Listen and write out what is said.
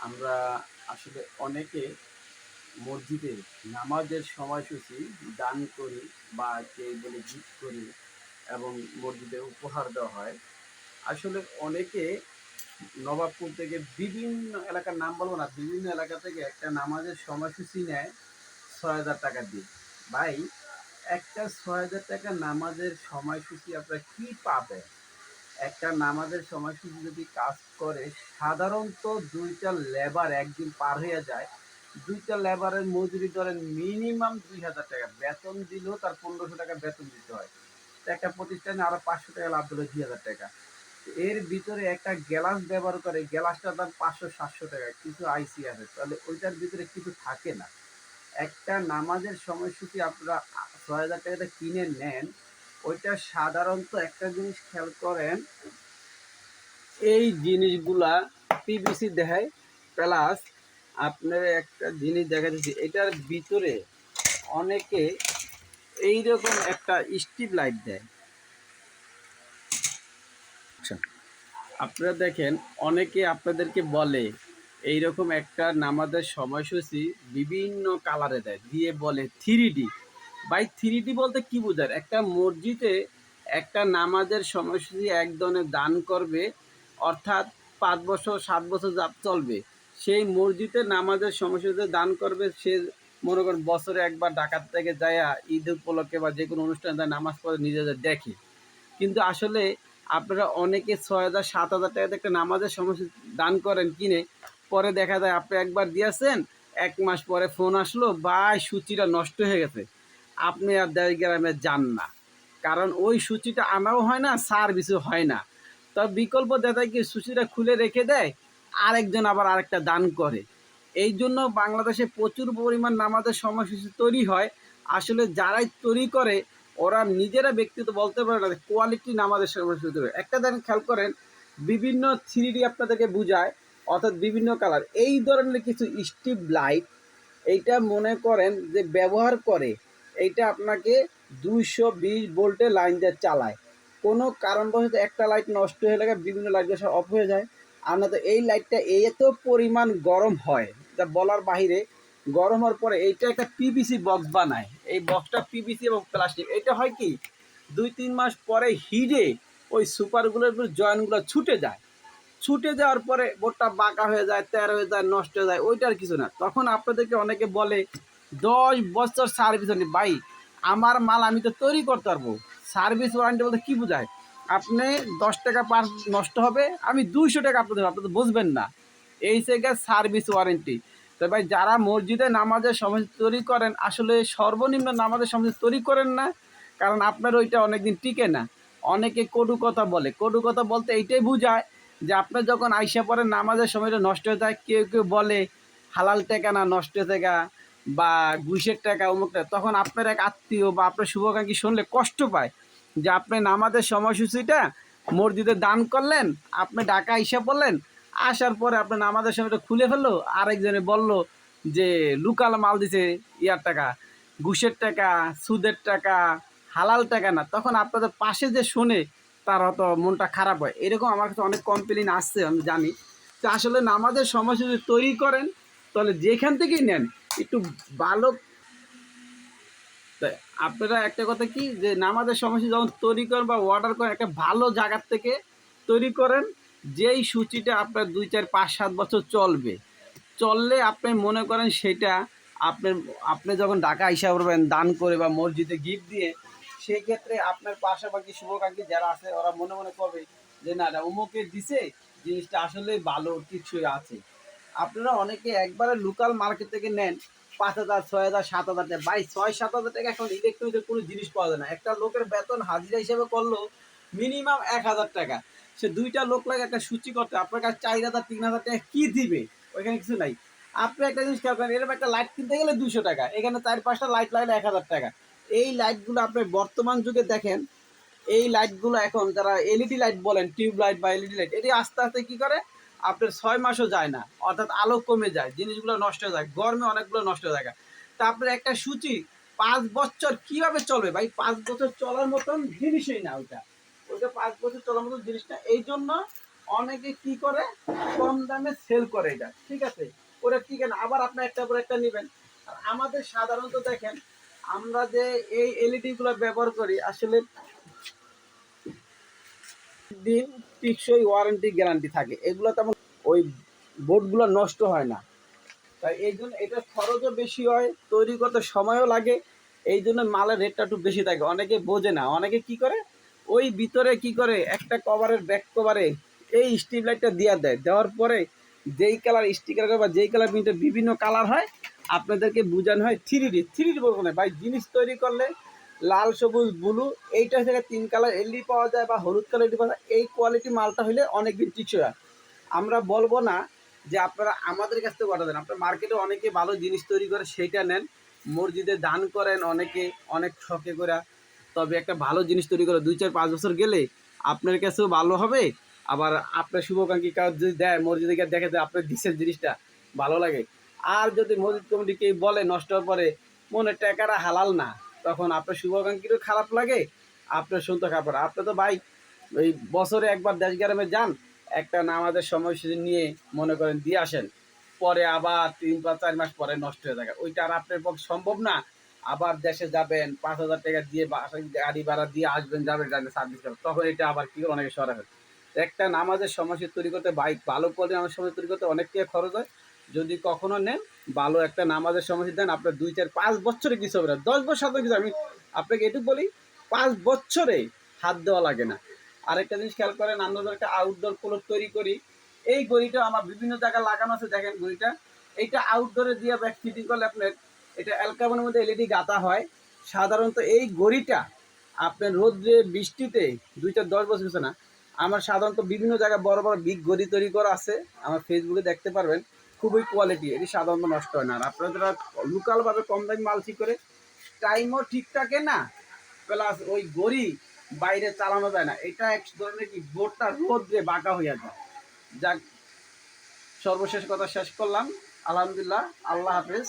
আমরা আসলে অনেকে মসজিদে নামাজের সময়সূচি দান করি বা কেউ বলে গিফট করি এবং মসজিদে উপহার দেওয়া হয়। আসলে অনেকে নবাবপুর থেকে বিভিন্ন এলাকার নাম বলবো না, বিভিন্ন এলাকা থেকে একটা নামাজের সময়সূচি নেয় ৬,০০০ টাকা দিয়ে। ভাই, একটা ৬,০০০ টাকা নামাজের সময়সূচি আপনারা কি পাবেন? একটা নামাজের সময়সূচি যদি কাজ করে, সাধারণত ২টা লেবার একদিন পার হয়ে যায়। ২টা লেবারের মজুরি ধরেন মিনিমাম ২,০০০ টাকা, বেতন দিলেও তার ১৫০০ টাকা বেতন দিতে হয়। তো একটা প্রতিষ্ঠানে আরো ৫০০ টাকা লাভ দিলে ২,০০০ টাকা। এর ভিতরে একটা গ্লাস ব্যবহার করে, গ্লাসটার দাম ৫০০-৭০০ টাকা, কিছু আইসি আছে, তাহলে ওইটার ভিতরে কিছু থাকে না। একটা নামাজের সময়সূচি আপনারা ৬,০০০ টাকাতে কিনে নেন, ওইটা সাধারণত একটা জিনিস খেয়াল করেন, এই জিনিসগুলা পিভিসি দেখায়, প্লাস আপনার একটা জিনিস দেখা যাচ্ছে এটার ভিতরে অনেকে এইরকম একটা স্ট্রিপ লাইট দেয়। আচ্ছা, আপনারা দেখেন অনেকে আপনাদেরকে বলে এইরকম একটা নামাজের সময়সূচি বিভিন্ন কালারে দেয়, দিয়ে বলে 3D। বাই 3D বলতে কি বোঝায়? একটা মসজিদে একটা নামাজের সময়সূচি এক ধরনের দান করবে, অর্থাৎ ৫ বছর ৭ বছর যা চলবে, সেই মসজিদে নামাজের সময়সূচিতে দান করবে। সে মনে করেন বছরে একবার ঢাকার থেকে যায়া ঈদ উপলক্ষে বা যে কোনো অনুষ্ঠানে যায় নামাজ পড়ে নিজেদের দেখে। কিন্তু আসলে আপনারা অনেকে ৬,০০০ ৭,০০০ টাকাতে একটা নামাজের সময়সূচি দান করেন কিনে, পরে দেখা যায় আপনি একবার দিয়েছেন, ১ মাস পরে ফোন আসলো, ভাই সূচিটা নষ্ট হয়ে গেছে। আপনি আর দেশ গ্রামে যান না, কারণ ওই সূচিটা আনাও হয় না, সার্ভিসও হয় না। তবে বিকল্প দেখা যায় কি, সূচিটা খুলে রেখে দেয়, আরেকজন আবার আরেকটা দান করে। এই জন্য বাংলাদেশে প্রচুর পরিমাণ নামাজের সময়সূচি তৈরি হয়। আসলে যারাই তৈরি করে ওরা নিজেরা ব্যক্তিগত বলতে পারে না কোয়ালিটি নামাজের সময়সূচি তৈরি। একটা দেখেন, খেয়াল করেন, বিভিন্ন 3D আপনাদেরকে বুঝায়, অর্থাৎ বিভিন্ন কালার, এই ধরনের কিছু স্ট্রিপ লাইট, এইটা মনে করেন যে ব্যবহার করে, এইটা আপনাকে ২২০ ভোল্টের লাইন দিয়ে চালায়। কোনো কারণবশত একটা লাইট নষ্ট হয়ে গেলে বিভিন্ন লাইটগুলো সব অফ হয়ে যায়। আর না তো এই লাইটটা এত পরিমাণ গরম হয় যা বলার বাহিরে। গরম হওয়ার পরে এইটা একটা পিভিসি বক্স বানায়, এই বক্সটা পিভিসি এবং প্লাস্টিক। এটা হয় কি, ২-৩ মাস পরে হিটে ওই সুপারগুলোর জয়েন্টগুলো ছুটে যায়। ছুটে যাওয়ার পরে বোর্ডটা বাঁকা হয়ে যায়, তের হয়ে যায়, নষ্ট হয়ে যায়, ওইটার কিছু না। তখন আপনাদেরকে অনেকে বলে ১০ বছর সার্ভিস ওয়ারেন্টি। ভাই, আমার মাল আমি তো তৈরি করতে পারবো। সার্ভিস ওয়ারেন্টি বলতে কী বোঝায়? আপনি ১০ টাকা পার নষ্ট হবে, আমি ২০০ টাকা আপনাদের, আপনি তো বুঝবেন না। এই থেকে সার্ভিস ওয়ারেন্টি। তো ভাই, যারা মসজিদে নামাজের সময় তৈরি করেন, আসলে সর্বনিম্ন নামাজের সময় তৈরি করেন না, কারণ আপনার ওইটা অনেকদিন টিকে না। অনেকে কটু কথা বলে, কটু কথা বলতে এইটাই বোঝায় যে আপনার যখন আইসা পড়েন নামাজের সময়টা নষ্ট হয়ে যায়। কেউ কেউ বলে হালাল টাকা না নষ্ট টাকা বা ঘুষের টাকা অমুক টাকা, তখন আপনার এক আত্মীয় বা আপনার শুভাকাঙ্ক্ষী শুনলে কষ্ট পায় যে আপনি নামাজের সময়সূচিটা মসজিদে দান করলেন, আপনি ঢাকা আইসা পড়লেন, আসার পরে আপনার নামাজের সময়টা খুলে ফেললো, আরেকজনে বলল যে লুকাল মাল দিছে, ইয়ার টাকা, ঘুষের টাকা, সুদের টাকা, হালাল টাকা না। তখন আপনাদের পাশে যে শোনে তার হয়তো মনটা খারাপ হয়। এরকম আমার কাছে অনেক কমপ্লেন আসছে, আমি জানি। তো আসলে নামাজের সময়সূচি তৈরি করেন, তাহলে যেখান থেকেই নেন একটু ভালো। তাই আপনারা একটা কথা কি, যে নামাজের সময়সূচি যখন তৈরি করেন বা অর্ডার করেন, একটা ভালো জায়গার থেকে তৈরি করেন, যেই সূচিটা আপনার ২, ৪, ৫, ৭ বছর চলবে। চললে আপনি মনে করেন সেটা আপনার, আপনি যখন ঢাকা আইসা করবেন দান করে বা মসজিদে গিফট দিয়ে, সেই ক্ষেত্রে আপনার পাশাপাশি শুভাকাঙ্ক্ষী যারা আছে ওরা মনে মনে করবে যে না না অমুকে দিছে, জিনিসটা আসলে ভালো কিছুই আছে। আপনারা অনেকে একবারে লোকাল মার্কেট থেকে নেন ৫,০০০, ৬,০০০, ৭,০০০ টাকা। ভাই, ৬-৭,০০০ টাকা এখন ইলেকট্রনিক্সের কোনো জিনিস পাওয়া যায় না। একটা লোকের বেতন হাজিরা হিসেবে করলো মিনিমাম ১,০০০ টাকা। সে ২টা লোক লাগে একটা সূচি করতে, আপনার কাছে ৪,০০০, ৩,০০০ টাকা কী দিবে? ওইখানে কিছু নাই। আপনি একটা জিনিস খেয়াল করেন, এরকম একটা লাইট কিনতে গেলে ২০০ টাকা, এখানে ৪-৫টা লাইট লাগলে ১,০০০ টাকা। এই লাইটগুলো আপনি বর্তমান যুগে দেখেন, এই লাইটগুলো এখন যারা এলইডি লাইট বলেন, টিউব লাইট বা এলইডি লাইট, এটি আস্তে আস্তে কী করে, আপনার ৬ মাসও যায় না, অর্থাৎ আলো কমে যায়, জিনিসগুলো নষ্ট হয়ে যায়, গরমে অনেকগুলো নষ্ট হয়ে যায়। তা আপনার একটা সূচি ৫ বছর কীভাবে চলবে ভাই? ৫ বছর চলার মতন জিনিসই না ওইটা, ওইটা ৫ বছর চলার মতন জিনিস না। এই জন্য অনেকে কি করে কম দামে সেল করে এটা, ঠিক আছে, ওরা কি কেন আবার আপনি একটা পর একটা নেবেন। আর আমাদের সাধারণত দেখেন আমরা যে এই এলইডি গুলো ব্যবহার করি আসলে দিন টিকসই ওয়ারেন্টি গ্যারান্টি থাকে, এগুলো তেমন ওই বোর্ডগুলো নষ্ট হয় না। তাই এই জন্য এটা খরচও বেশি হয়, তৈরি করতে সময়ও লাগে, এই জন্য মালের রেটটা একটু বেশি থাকে। অনেকে বোঝে না, অনেকে কি করে ওই ভিতরে কি করে একটা কভারের ব্যাক কভারে এই স্ট্রিপ লাইটটা দিয়ে দেয়, দেওয়ার পরে যেই কালার স্টিকার বা যেই কালার প্রিন্টের বিভিন্ন কালার হয় আপনাদেরকে বোঝানো হয় থ্রি ডি বলবো না ভাই, জিনিস তৈরি করলে লাল সবুজ ব্লু এইটা থেকে 3 কালার এলইডি পাওয়া যায় বা হলুদ কালার এলইডি পাওয়া যায়, এই কোয়ালিটি মালটা হলে অনেকদিন টিকসই হয়। আমরা বলবো না যে আপনারা আমাদের কাছ থেকে অর্ডার দেন, আপনার মার্কেটে অনেকে ভালো জিনিস তৈরি করে সেইটা নেন, মসজিদে দান করেন অনেকে অনেক শখে করে, তবে একটা ভালো জিনিস তৈরি করে 2 4 5 বছর গেলে আপনার কাছেও ভালো হবে। আবার আপনার শুভাকাঙ্ক্ষী কাজ যদি দেয় মসজিদে গিয়ে দেখে যে আপনার দিচ্ছেন জিনিসটা ভালো লাগে। আর যদি মসজিদ কমিটি কেউ বলে নষ্ট হওয়ার পরে মনে টাকাটা হালাল না, তখন আপনার শুভাকাঙ্ক্ষীরও খারাপ লাগে, আপনার শুনতে খারাপ লাগে। আপনি তো ভাই ওই বছরে একবার দেশ গ্রামে যান, একটা নামাজের সময়সূচি নিয়ে মনে করেন দিয়ে আসেন, পরে আবার 3 বা 4 মাস পরে নষ্ট হয়ে থাকে, ওইটা আর আপনার পক্ষে সম্ভব না। আবার দেশে যাবেন 5,000 টাকা দিয়ে গাড়ি ভাড়া দিয়ে আসবেন, যাবেন সার্ভিস করেন, তখন এটা আবার কি করে অনেকে সরা হয়। একটা নামাজের সময়সূচি তৈরি করতে বাইক ভালো করে নামাজের সময় তৈরি করতে অনেক টাকা খরচ হয়। যদি কখনো নেন ভালো একটা নামাজের সময়সূচি দেন, আপনার 2 4 5 বছরে কিছু হবে না, 10 বছর কিছু। আমি আপনাকে এটুকু বলি 5 বছরে হাত দেওয়া লাগে না। আরেকটা জিনিস খেয়াল করেন, আমরা তো একটা আউটডোর প্লট তৈরি করি, এই গড়িটা আমার বিভিন্ন জায়গায় লাগানো আছে, দেখেন গড়িটা এইটা আউটডোরে দিয়ে ব্যাক ফিটিং করলে আপনার এটা অ্যালকাবনের মধ্যে এলইডি গাঁথা হয়। সাধারণত এই গড়িটা আপনার রোদ্রে বৃষ্টিতে 2 4 10 বছর হচ্ছে না, আমার সাধারণত বিভিন্ন জায়গায় বড় বড় বিগ গড়ি তৈরি করা আছে, আমার ফেসবুকে দেখতে পারবেন, খুবই কোয়ালিটি, এটি সাধারণত নষ্ট হয় না। আর আপনারা লোকালভাবে কম দামি মাল ঠিক করে টাইমও ঠিক থাকে না, প্লাস ওই গড়ি বাইরে চালানো যায় না, এটা এক ধরনের কি বোর্ডটা রোদ্রে বাঁকা হইয়া যায়। যাক, সর্বশেষ কথা শেষ করলাম, আলহামদুলিল্লাহ, আল্লাহ হাফেজ।